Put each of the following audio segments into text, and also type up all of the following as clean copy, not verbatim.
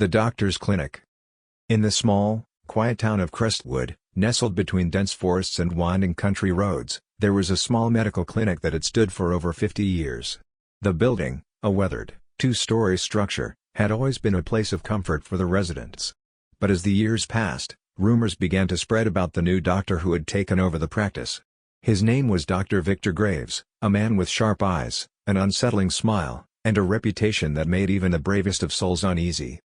The doctor's clinic. In the small, quiet town of Crestwood, nestled between dense forests and winding country roads, there was a small medical clinic that had stood for over 50 years. The building, a weathered, two-story structure, had always been a place of comfort for the residents. But as the years passed, rumors began to spread about the new doctor who had taken over the practice. His name was Dr. Victor Graves, a man with sharp eyes, an unsettling smile, and a reputation that made even the bravest of souls uneasy.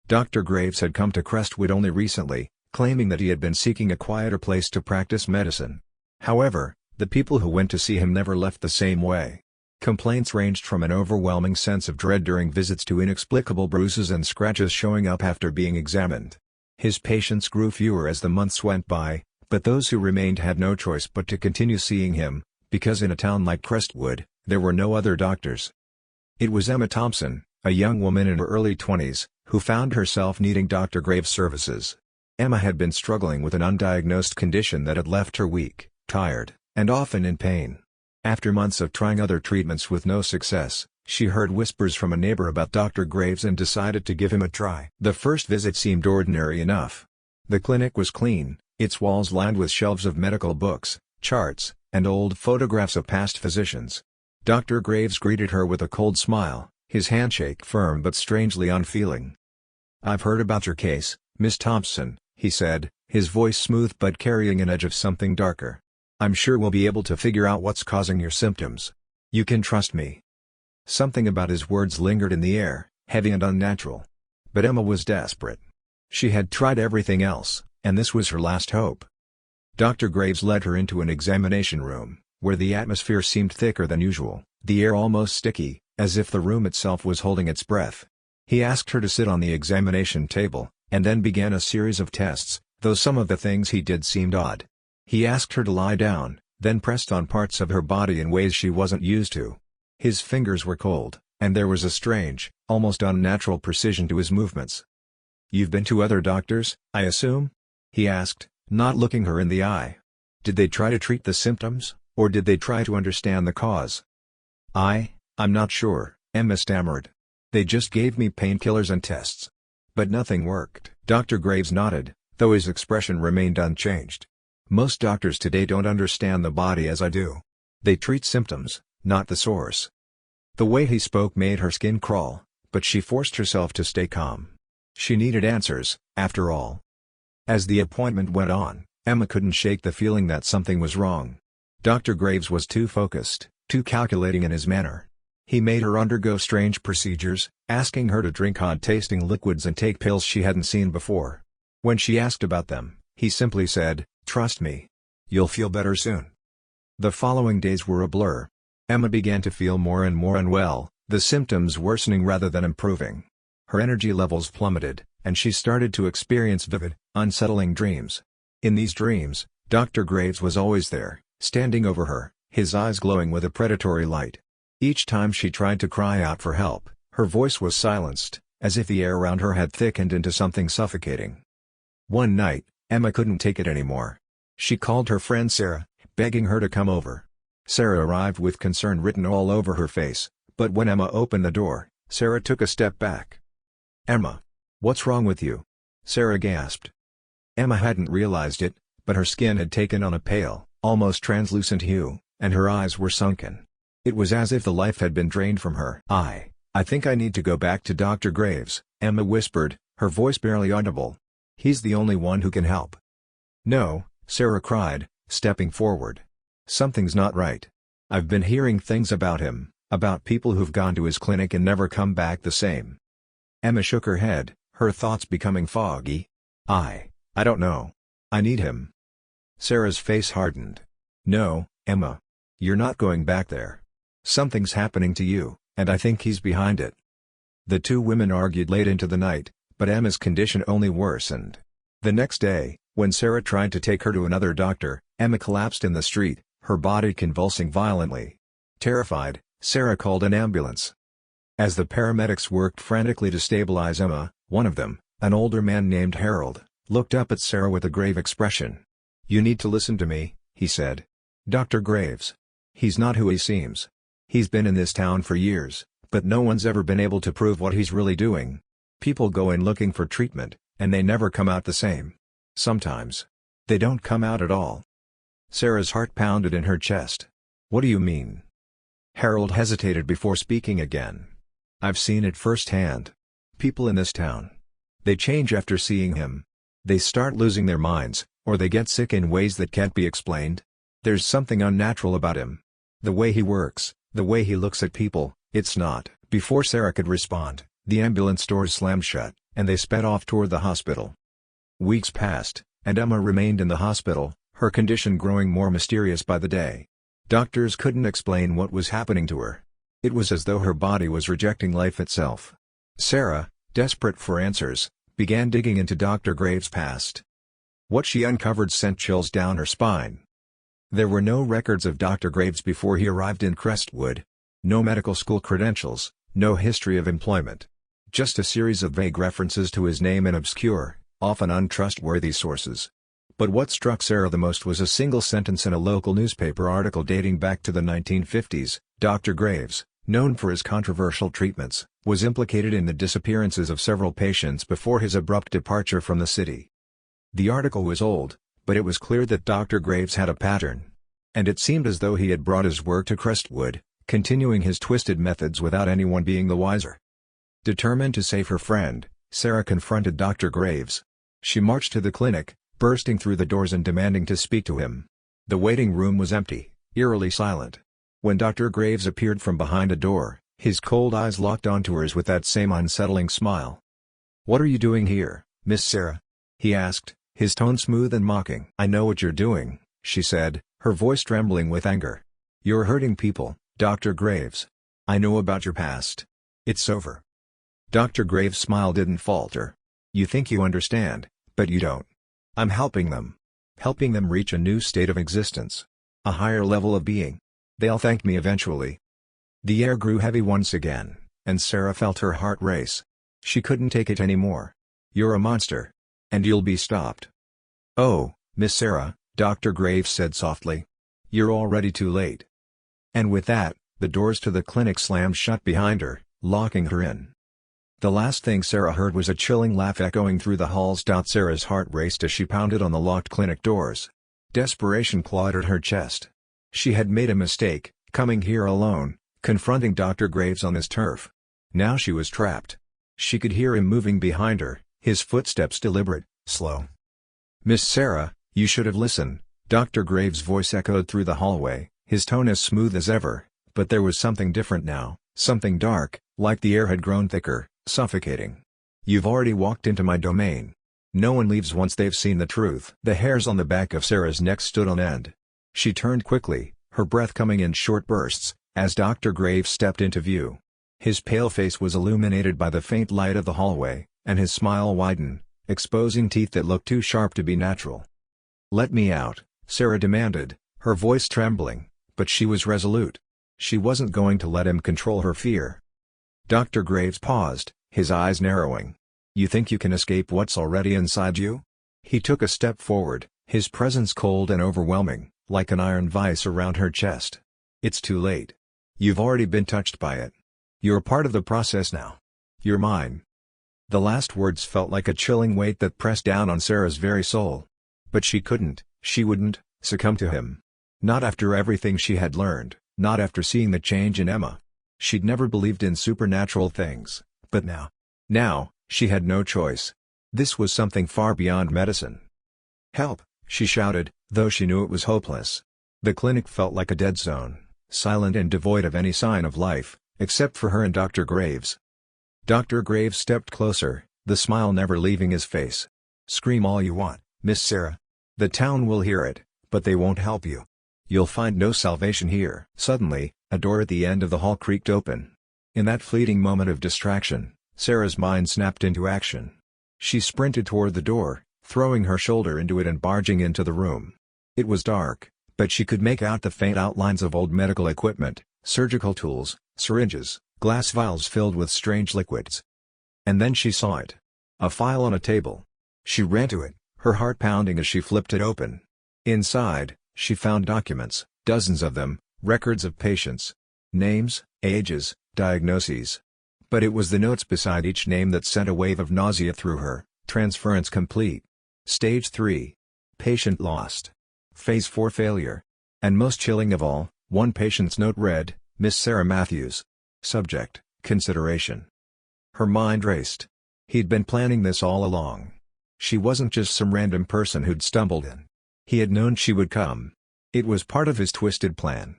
Dr. Graves had come to Crestwood only recently, claiming that he had been seeking a quieter place to practice medicine. However, the people who went to see him never left the same way. Complaints ranged from an overwhelming sense of dread during visits to inexplicable bruises and scratches showing up after being examined. His patients grew fewer as the months went by, but those who remained had no choice but to continue seeing him, because in a town like Crestwood, there were no other doctors. It was Emma Thompson, a young woman in her early 20s, who found herself needing Dr. Graves' services. Emma had been struggling with an undiagnosed condition that had left her weak, tired, and often in pain. After months of trying other treatments with no success, she heard whispers from a neighbor about Dr. Graves and decided to give him a try. The first visit seemed ordinary enough. The clinic was clean, its walls lined with shelves of medical books, charts, and old photographs of past physicians. Dr. Graves greeted her with a cold smile, his handshake firm but strangely unfeeling. "I've heard about your case, Miss Thompson," he said, his voice smooth but carrying an edge of something darker. "I'm sure we'll be able to figure out what's causing your symptoms. You can trust me." Something about his words lingered in the air, heavy and unnatural. But Emma was desperate. She had tried everything else, and this was her last hope. Dr. Graves led her into an examination room, where the atmosphere seemed thicker than usual, the air almost sticky, as if the room itself was holding its breath. He asked her to sit on the examination table, and then began a series of tests, though some of the things he did seemed odd. He asked her to lie down, then pressed on parts of her body in ways she wasn't used to. His fingers were cold, and there was a strange, almost unnatural precision to his movements. "You've been to other doctors, I assume?" he asked, not looking her in the eye. "Did they try to treat the symptoms, or did they try to understand the cause?" I'm not sure," Emma stammered. "They just gave me painkillers and tests. But nothing worked." Dr. Graves nodded, though his expression remained unchanged. "Most doctors today don't understand the body as I do. They treat symptoms, not the source." The way he spoke made her skin crawl, but she forced herself to stay calm. She needed answers, after all. As the appointment went on, Emma couldn't shake the feeling that something was wrong. Dr. Graves was too focused, too calculating in his manner. He made her undergo strange procedures, asking her to drink odd-tasting liquids and take pills she hadn't seen before. When she asked about them, he simply said, "Trust me. You'll feel better soon." The following days were a blur. Emma began to feel more and more unwell, the symptoms worsening rather than improving. Her energy levels plummeted, and she started to experience vivid, unsettling dreams. In these dreams, Dr. Graves was always there, standing over her, his eyes glowing with a predatory light. Each time she tried to cry out for help, her voice was silenced, as if the air around her had thickened into something suffocating. One night, Emma couldn't take it anymore. She called her friend Sarah, begging her to come over. Sarah arrived with concern written all over her face, but when Emma opened the door, Sarah took a step back. "Emma, what's wrong with you?" Sarah gasped. Emma hadn't realized it, but her skin had taken on a pale, almost translucent hue, and her eyes were sunken. It was as if the life had been drained from her. I think I need to go back to Dr. Graves," Emma whispered, her voice barely audible. "He's the only one who can help." "No," Sarah cried, stepping forward. "Something's not right. I've been hearing things about him, about people who've gone to his clinic and never come back the same." Emma shook her head, her thoughts becoming foggy. I don't know. I need him." Sarah's face hardened. "No, Emma. You're not going back there. Something's happening to you, and I think he's behind it." The two women argued late into the night, but Emma's condition only worsened. The next day, when Sarah tried to take her to another doctor, Emma collapsed in the street, her body convulsing violently. Terrified, Sarah called an ambulance. As the paramedics worked frantically to stabilize Emma, one of them, an older man named Harold, looked up at Sarah with a grave expression. "You need to listen to me," he said. "Dr. Graves. He's not who he seems. He's been in this town for years, but no one's ever been able to prove what he's really doing. People go in looking for treatment, and they never come out the same. Sometimes, they don't come out at all. Sarah's heart pounded in her chest. What do you mean? Harold hesitated before speaking again. I've seen it firsthand. People in this town. They change after seeing him. They start losing their minds, or they get sick in ways that can't be explained. There's something unnatural about him. The way he works, the way he looks at people, it's not. Before Sarah could respond, the ambulance doors slammed shut, and they sped off toward the hospital. Weeks passed, and Emma remained in the hospital, her condition growing more mysterious by the day. Doctors couldn't explain what was happening to her. It was as though her body was rejecting life itself. Sarah, desperate for answers, began digging into Dr. Graves' past. What she uncovered sent chills down her spine. There were no records of Dr. Graves before he arrived in Crestwood. No medical school credentials, no history of employment. Just a series of vague references to his name in obscure, often untrustworthy sources. But what struck Sarah the most was a single sentence in a local newspaper article dating back to the 1950s. Dr. Graves, known for his controversial treatments, was implicated in the disappearances of several patients before his abrupt departure from the city. The article was old, but it was clear that Dr. Graves had a pattern. And it seemed as though he had brought his work to Crestwood, continuing his twisted methods without anyone being the wiser. Determined to save her friend, Sarah confronted Dr. Graves. She marched to the clinic, bursting through the doors and demanding to speak to him. The waiting room was empty, eerily silent. When Dr. Graves appeared from behind a door, his cold eyes locked onto hers with that same unsettling smile. "What are you doing here, Miss Sarah?" he asked, his tone smooth and mocking. "I know what you're doing," she said, her voice trembling with anger. "You're hurting people, Dr. Graves. I know about your past. It's over." Dr. Graves' smile didn't falter. "You think you understand, but you don't. I'm helping them. Helping them reach a new state of existence. A higher level of being. They'll thank me eventually." The air grew heavy once again, and Sarah felt her heart race. She couldn't take it anymore. "You're a monster. And you'll be stopped." "Oh, Miss Sarah," Dr. Graves said softly. "You're already too late." And with that, the doors to the clinic slammed shut behind her, locking her in. The last thing Sarah heard was a chilling laugh echoing through the halls. Sarah's heart raced as she pounded on the locked clinic doors. Desperation clawed at her chest. She had made a mistake, coming here alone, confronting Dr. Graves on his turf. Now she was trapped. She could hear him moving behind her, his footsteps deliberate, slow. "Miss Sarah, you should have listened," Dr. Graves' voice echoed through the hallway, his tone as smooth as ever, but there was something different now, something dark, like the air had grown thicker, suffocating. "You've already walked into my domain. No one leaves once they've seen the truth." The hairs on the back of Sarah's neck stood on end. She turned quickly, her breath coming in short bursts, as Dr. Graves stepped into view. His pale face was illuminated by the faint light of the hallway, and his smile widened, exposing teeth that looked too sharp to be natural. "Let me out," Sarah demanded, her voice trembling, but she was resolute. She wasn't going to let him control her fear. Dr. Graves paused, his eyes narrowing. "You think you can escape what's already inside you?" He took a step forward, his presence cold and overwhelming, like an iron vice around her chest. "It's too late. You've already been touched by it. You're part of the process now. You're mine." The last words felt like a chilling weight that pressed down on Sarah's very soul. But she wouldn't, succumb to him. Not after everything she had learned, not after seeing the change in Emma. She'd never believed in supernatural things, but now, she had no choice. This was something far beyond medicine. "Help!" she shouted, though she knew it was hopeless. The clinic felt like a dead zone, silent and devoid of any sign of life, except for her and Dr. Graves. Dr. Graves stepped closer, the smile never leaving his face. "Scream all you want, Miss Sarah. The town will hear it, but they won't help you. You'll find no salvation here." Suddenly, a door at the end of the hall creaked open. In that fleeting moment of distraction, Sarah's mind snapped into action. She sprinted toward the door, throwing her shoulder into it and barging into the room. It was dark, but she could make out the faint outlines of old medical equipment, surgical tools, syringes, glass vials filled with strange liquids. And then she saw it. A file on a table. She ran to it, her heart pounding as she flipped it open. Inside, she found documents, dozens of them, records of patients. Names, ages, diagnoses. But it was the notes beside each name that sent a wave of nausea through her. Transference complete. Stage 3. Patient lost. Phase 4 failure. And most chilling of all, one patient's note read, Miss Sarah Matthews. Subject, consideration. Her mind raced. He'd been planning this all along. She wasn't just some random person who'd stumbled in. He had known she would come. It was part of his twisted plan.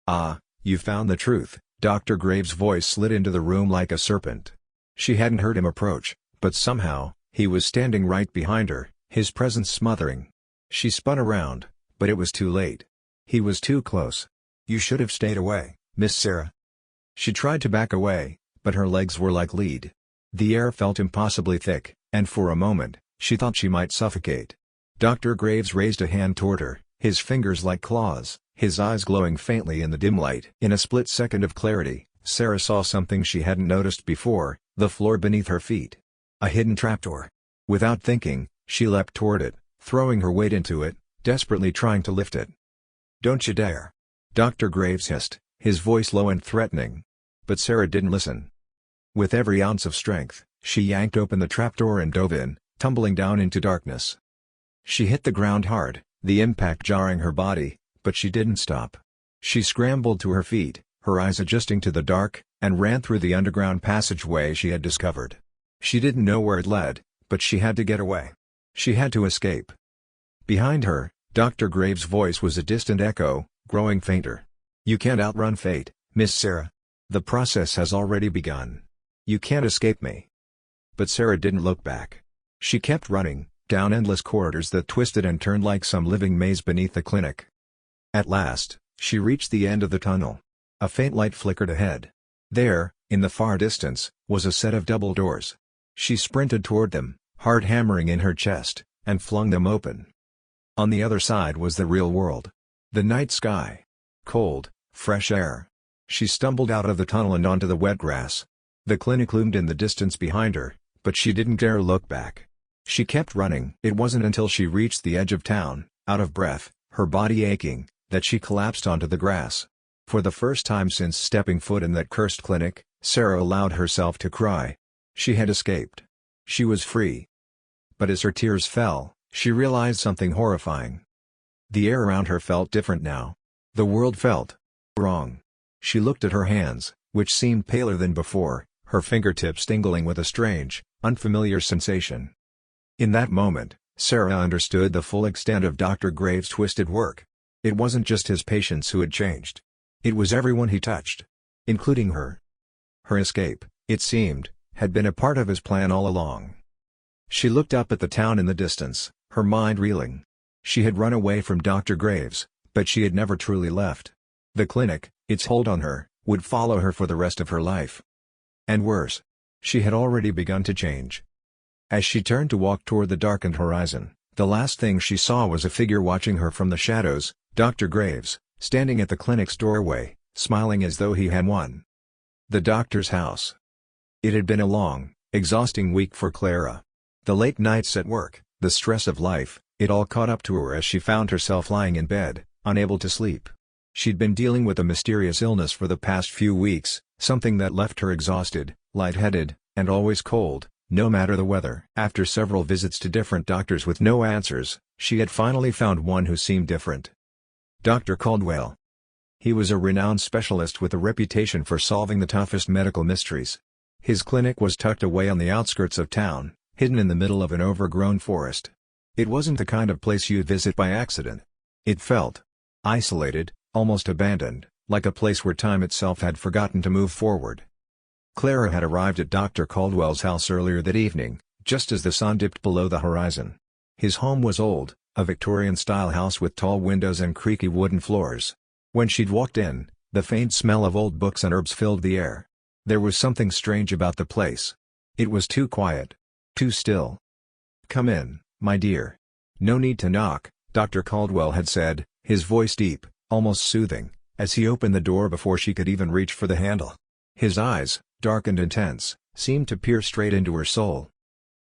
"Ah, you found the truth." Dr. Graves' voice slid into the room like a serpent. She hadn't heard him approach, but somehow, he was standing right behind her, his presence smothering. She spun around, but it was too late. He was too close. "You should have stayed away, Miss Sarah." She tried to back away, but her legs were like lead. The air felt impossibly thick, and for a moment, she thought she might suffocate. Dr. Graves raised a hand toward her, his fingers like claws, his eyes glowing faintly in the dim light. In a split second of clarity, Sarah saw something she hadn't noticed before, the floor beneath her feet. A hidden trapdoor. Without thinking, she leapt toward it, throwing her weight into it, desperately trying to lift it. "Don't you dare!" Dr. Graves hissed, his voice low and threatening. But Sarah didn't listen. With every ounce of strength, she yanked open the trapdoor and dove in, tumbling down into darkness. She hit the ground hard, the impact jarring her body, but she didn't stop. She scrambled to her feet, her eyes adjusting to the dark, and ran through the underground passageway she had discovered. She didn't know where it led, but she had to get away. She had to escape. Behind her, Dr. Graves' voice was a distant echo, growing fainter. "You can't outrun fate, Miss Sarah. The process has already begun. You can't escape me." But Sarah didn't look back. She kept running, down endless corridors that twisted and turned like some living maze beneath the clinic. At last, she reached the end of the tunnel. A faint light flickered ahead. There, in the far distance, was a set of double doors. She sprinted toward them, heart hammering in her chest, and flung them open. On the other side was the real world. The night sky. Cold, fresh air. She stumbled out of the tunnel and onto the wet grass. The clinic loomed in the distance behind her, but she didn't dare look back. She kept running. It wasn't until she reached the edge of town, out of breath, her body aching, that she collapsed onto the grass. For the first time since stepping foot in that cursed clinic, Sarah allowed herself to cry. She had escaped. She was free. But as her tears fell, she realized something horrifying. The air around her felt different now. The world felt wrong. She looked at her hands, which seemed paler than before, her fingertips tingling with a strange, unfamiliar sensation. In that moment, Sarah understood the full extent of Dr. Graves' twisted work. It wasn't just his patients who had changed. It was everyone he touched. Including her. Her escape, it seemed, had been a part of his plan all along. She looked up at the town in the distance, her mind reeling. She had run away from Dr. Graves, but she had never truly left. The clinic, its hold on her, would follow her for the rest of her life. And worse. She had already begun to change. As she turned to walk toward the darkened horizon, the last thing she saw was a figure watching her from the shadows, Dr. Graves, standing at the clinic's doorway, smiling as though he had won. The doctor's house. It had been a long, exhausting week for Clara. The late nights at work, the stress of life, it all caught up to her as she found herself lying in bed, unable to sleep. She'd been dealing with a mysterious illness for the past few weeks, something that left her exhausted, lightheaded, and always cold, no matter the weather. After several visits to different doctors with no answers, she had finally found one who seemed different. Dr. Caldwell. He was a renowned specialist with a reputation for solving the toughest medical mysteries. His clinic was tucked away on the outskirts of town, hidden in the middle of an overgrown forest. It wasn't the kind of place you'd visit by accident. It felt isolated, almost abandoned, like a place where time itself had forgotten to move forward. Clara had arrived at Dr. Caldwell's house earlier that evening, just as the sun dipped below the horizon. His home was old, a Victorian-style house with tall windows and creaky wooden floors. When she'd walked in, the faint smell of old books and herbs filled the air. There was something strange about the place. It was too quiet. Too still. "Come in, my dear. No need to knock," Dr. Caldwell had said, his voice deep, almost soothing, as he opened the door before she could even reach for the handle. His eyes, dark and intense, seemed to peer straight into her soul.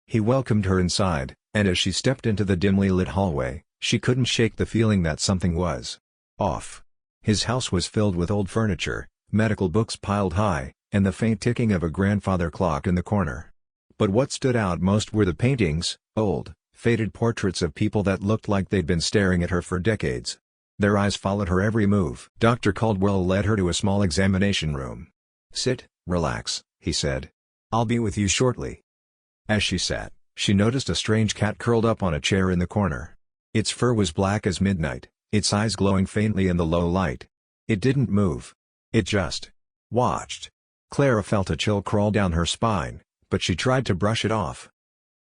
He welcomed her inside, and as she stepped into the dimly lit hallway, she couldn't shake the feeling that something was off. His house was filled with old furniture, medical books piled high, and the faint ticking of a grandfather clock in the corner. But what stood out most were the paintings, old, faded portraits of people that looked like they'd been staring at her for decades. Their eyes followed her every move. Dr. Caldwell led her to a small examination room. "Sit, relax," he said. "I'll be with you shortly." As she sat, she noticed a strange cat curled up on a chair in the corner. Its fur was black as midnight, its eyes glowing faintly in the low light. It didn't move. It just watched. Clara felt a chill crawl down her spine, but she tried to brush it off.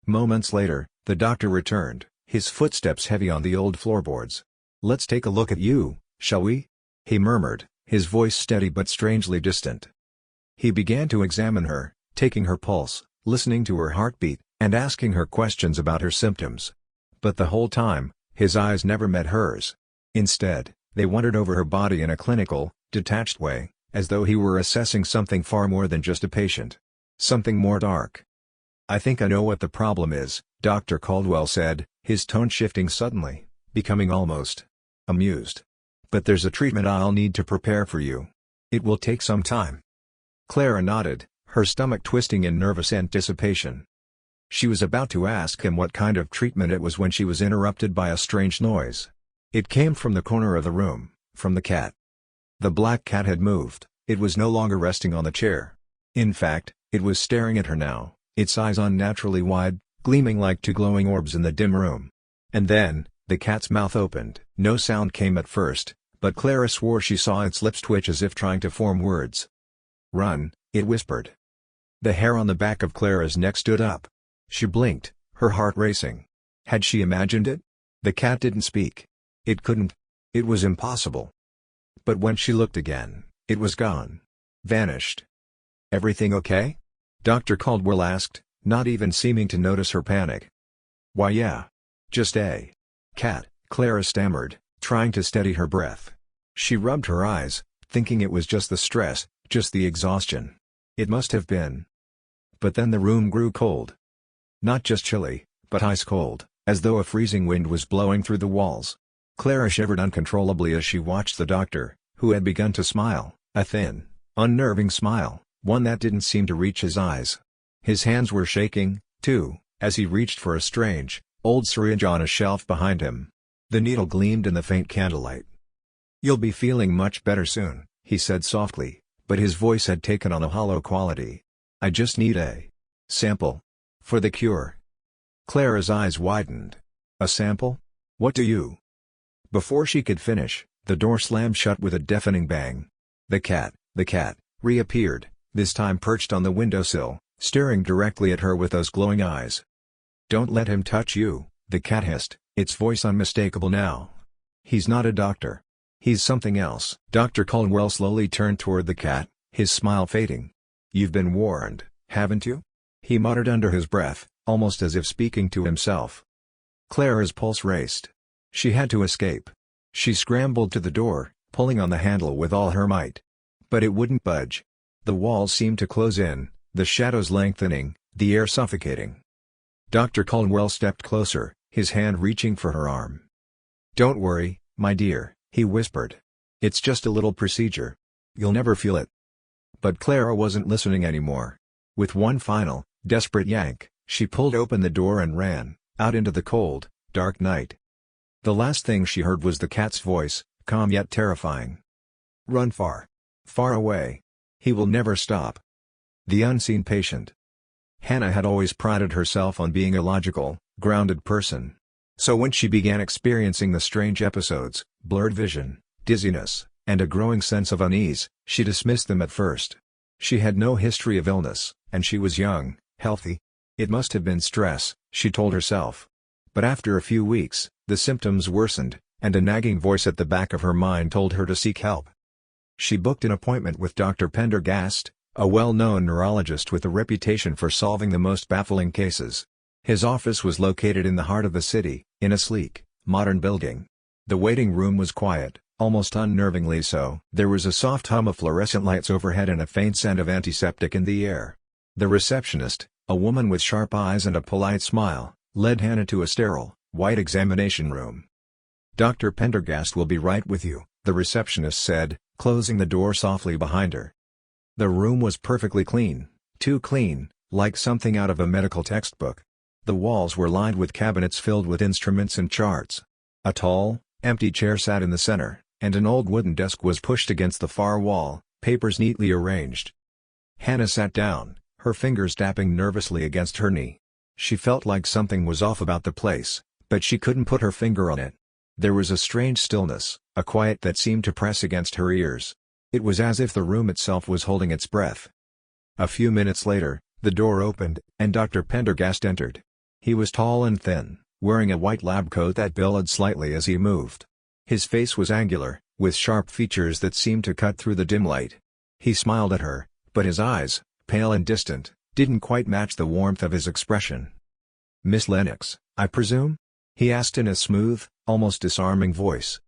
Moments later, the doctor returned, his footsteps heavy on the old floorboards. "Let's take a look at you, shall we?" he murmured, his voice steady but strangely distant. He began to examine her, taking her pulse, listening to her heartbeat, and asking her questions about her symptoms. But the whole time, his eyes never met hers. Instead, they wandered over her body in a clinical, detached way, as though he were assessing something far more than just a patient. Something more dark. "I think I know what the problem is," Dr. Caldwell said, his tone shifting suddenly, becoming almost amused. "But there's a treatment I'll need to prepare for you. It will take some time." Clara nodded, her stomach twisting in nervous anticipation. She was about to ask him what kind of treatment it was when she was interrupted by a strange noise. It came from the corner of the room, from the cat. The black cat had moved, it was no longer resting on the chair. In fact, it was staring at her now, its eyes unnaturally wide, gleaming like two glowing orbs in the dim room. And then, the cat's mouth opened. No sound came at first, but Clara swore she saw its lips twitch as if trying to form words. "Run," it whispered. The hair on the back of Clara's neck stood up. She blinked, her heart racing. Had she imagined it? The cat didn't speak. It couldn't. It was impossible. But when she looked again, it was gone. Vanished. "Everything okay?" Dr. Caldwell asked, not even seeming to notice her panic. "Why yeah. Just a cat," Clara stammered, trying to steady her breath. She rubbed her eyes, thinking it was just the stress, just the exhaustion. It must have been. But then the room grew cold. Not just chilly, but ice cold, as though a freezing wind was blowing through the walls. Clara shivered uncontrollably as she watched the doctor, who had begun to smile, a thin, unnerving smile, one that didn't seem to reach his eyes. His hands were shaking, too, as he reached for a strange, old syringe on a shelf behind him. The needle gleamed in the faint candlelight. "You'll be feeling much better soon," he said softly, but his voice had taken on a hollow quality. "I just need a sample for the cure." Clara's eyes widened. "A sample? What do you—" Before she could finish, the door slammed shut with a deafening bang. The cat reappeared, this time perched on the windowsill, staring directly at her with those glowing eyes. "Don't let him touch you," the cat hissed, its voice unmistakable now. "He's not a doctor. He's something else." Dr. Caldwell slowly turned toward the cat, his smile fading. "You've been warned, haven't you?" he muttered under his breath, almost as if speaking to himself. Clara's pulse raced. She had to escape. She scrambled to the door, pulling on the handle with all her might. But it wouldn't budge. The walls seemed to close in, the shadows lengthening, the air suffocating. Dr. Caldwell stepped closer, his hand reaching for her arm. "Don't worry, my dear," he whispered. "It's just a little procedure. You'll never feel it." But Clara wasn't listening anymore. With one final, desperate yank, she pulled open the door and ran, out into the cold, dark night. The last thing she heard was the cat's voice, calm yet terrifying. "Run far. Far away. He will never stop." The unseen patient. Hannah had always prided herself on being a logical, grounded person. So when she began experiencing the strange episodes, blurred vision, dizziness, and a growing sense of unease, she dismissed them at first. She had no history of illness, and she was young, healthy. It must have been stress, she told herself. But after a few weeks, the symptoms worsened, and a nagging voice at the back of her mind told her to seek help. She booked an appointment with Dr. Pendergast, a well-known neurologist with a reputation for solving the most baffling cases. His office was located in the heart of the city, in a sleek, modern building. The waiting room was quiet, almost unnervingly so. There was a soft hum of fluorescent lights overhead and a faint scent of antiseptic in the air. The receptionist, a woman with sharp eyes and a polite smile, led Hannah to a sterile, white examination room. "Dr. Pendergast will be right with you," the receptionist said, closing the door softly behind her. The room was perfectly clean, too clean, like something out of a medical textbook. The walls were lined with cabinets filled with instruments and charts. A tall, empty chair sat in the center, and an old wooden desk was pushed against the far wall, papers neatly arranged. Hannah sat down, her fingers tapping nervously against her knee. She felt like something was off about the place, but she couldn't put her finger on it. There was a strange stillness, a quiet that seemed to press against her ears. It was as if the room itself was holding its breath. A few minutes later, the door opened, and Dr. Pendergast entered. He was tall and thin, wearing a white lab coat that billowed slightly as he moved. His face was angular, with sharp features that seemed to cut through the dim light. He smiled at her, but his eyes, pale and distant, didn't quite match the warmth of his expression. "Miss Lennox, I presume?" he asked in a smooth, almost disarming voice.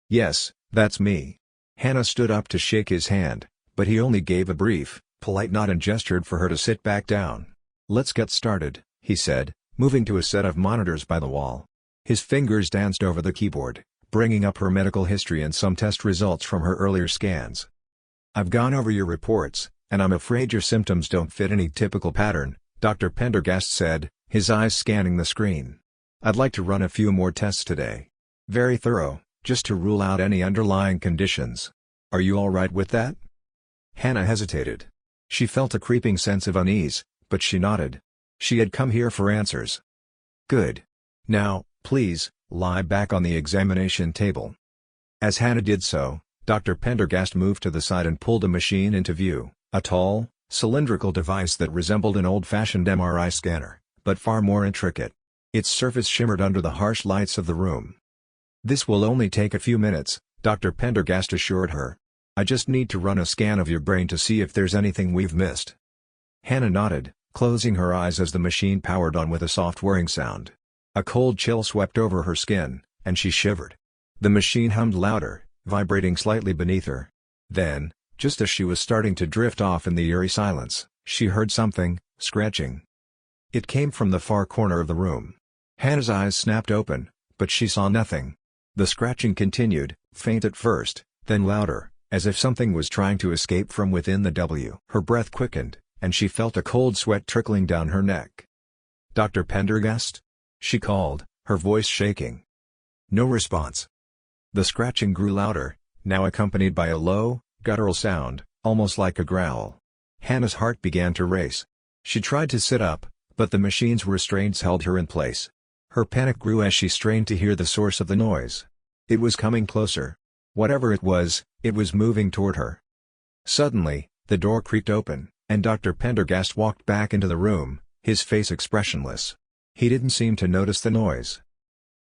"Yes, that's me." Hannah stood up to shake his hand, but he only gave a brief, polite nod and gestured for her to sit back down. "Let's get started," he said, moving to a set of monitors by the wall. His fingers danced over the keyboard, bringing up her medical history and some test results from her earlier scans. "I've gone over your reports, and I'm afraid your symptoms don't fit any typical pattern," Dr. Pendergast said, his eyes scanning the screen. "I'd like to run a few more tests today. Very thorough, just to rule out any underlying conditions. Are you all right with that?" Hannah hesitated. She felt a creeping sense of unease, but she nodded. She had come here for answers. "Good. Now, please, lie back on the examination table." As Hannah did so, Dr. Pendergast moved to the side and pulled a machine into view, a tall, cylindrical device that resembled an old-fashioned MRI scanner, but far more intricate. Its surface shimmered under the harsh lights of the room. "This will only take a few minutes," Dr. Pendergast assured her. "I just need to run a scan of your brain to see if there's anything we've missed." Hannah nodded, closing her eyes as the machine powered on with a soft whirring sound. A cold chill swept over her skin, and she shivered. The machine hummed louder, vibrating slightly beneath her. Then, just as she was starting to drift off in the eerie silence, she heard something, scratching. It came from the far corner of the room. Hannah's eyes snapped open, but she saw nothing. The scratching continued, faint at first, then louder, as if something was trying to escape from within the W. Her breath quickened, and she felt a cold sweat trickling down her neck. "Dr. Pendergast?" she called, her voice shaking. No response. The scratching grew louder, now accompanied by a low, guttural sound, almost like a growl. Hannah's heart began to race. She tried to sit up, but the machine's restraints held her in place. Her panic grew as she strained to hear the source of the noise. It was coming closer. Whatever it was moving toward her. Suddenly, the door creaked open, and Dr. Pendergast walked back into the room, his face expressionless. He didn't seem to notice the noise.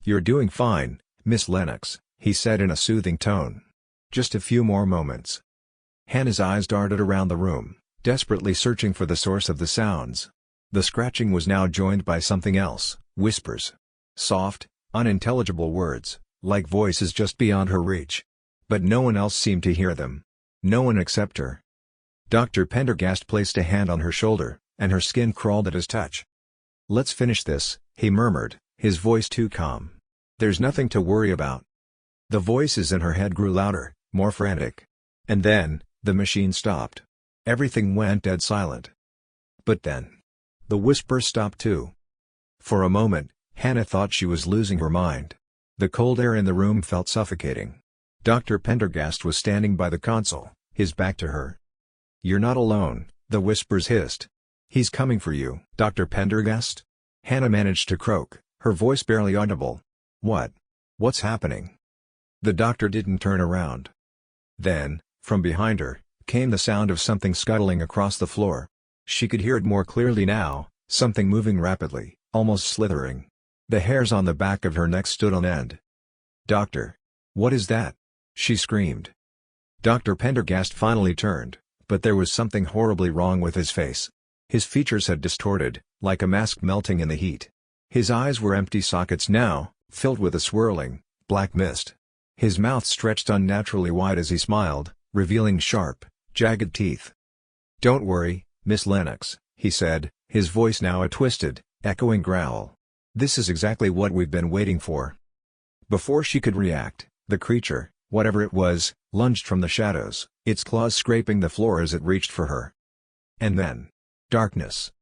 "You're doing fine, Miss Lennox," he said in a soothing tone. "Just a few more moments." Hannah's eyes darted around the room, desperately searching for the source of the sounds. The scratching was now joined by something else, whispers. Soft, unintelligible words, like voices just beyond her reach. But no one else seemed to hear them. No one except her. Dr. Pendergast placed a hand on her shoulder, and her skin crawled at his touch. "Let's finish this," he murmured, his voice too calm. "There's nothing to worry about." The voices in her head grew louder, more frantic. And then, the machine stopped. Everything went dead silent. But then, the whispers stopped too. For a moment, Hannah thought she was losing her mind. The cold air in the room felt suffocating. Dr. Pendergast was standing by the console, his back to her. "You're not alone," the whispers hissed. "He's coming for you." "Dr. Pendergast?" Hannah managed to croak, her voice barely audible. What's happening?" The doctor didn't turn around. Then, from behind her, came the sound of something scuttling across the floor. She could hear it more clearly now, something moving rapidly, almost slithering. The hairs on the back of her neck stood on end. "Doctor! What is that?" she screamed. Dr. Pendergast finally turned, but there was something horribly wrong with his face. His features had distorted, like a mask melting in the heat. His eyes were empty sockets now, filled with a swirling, black mist. His mouth stretched unnaturally wide as he smiled, revealing sharp, jagged teeth. "Don't worry, Miss Lennox," he said, his voice now a twisted, echoing growl. "This is exactly what we've been waiting for." Before she could react, the creature, whatever it was, lunged from the shadows, its claws scraping the floor as it reached for her. And then, darkness.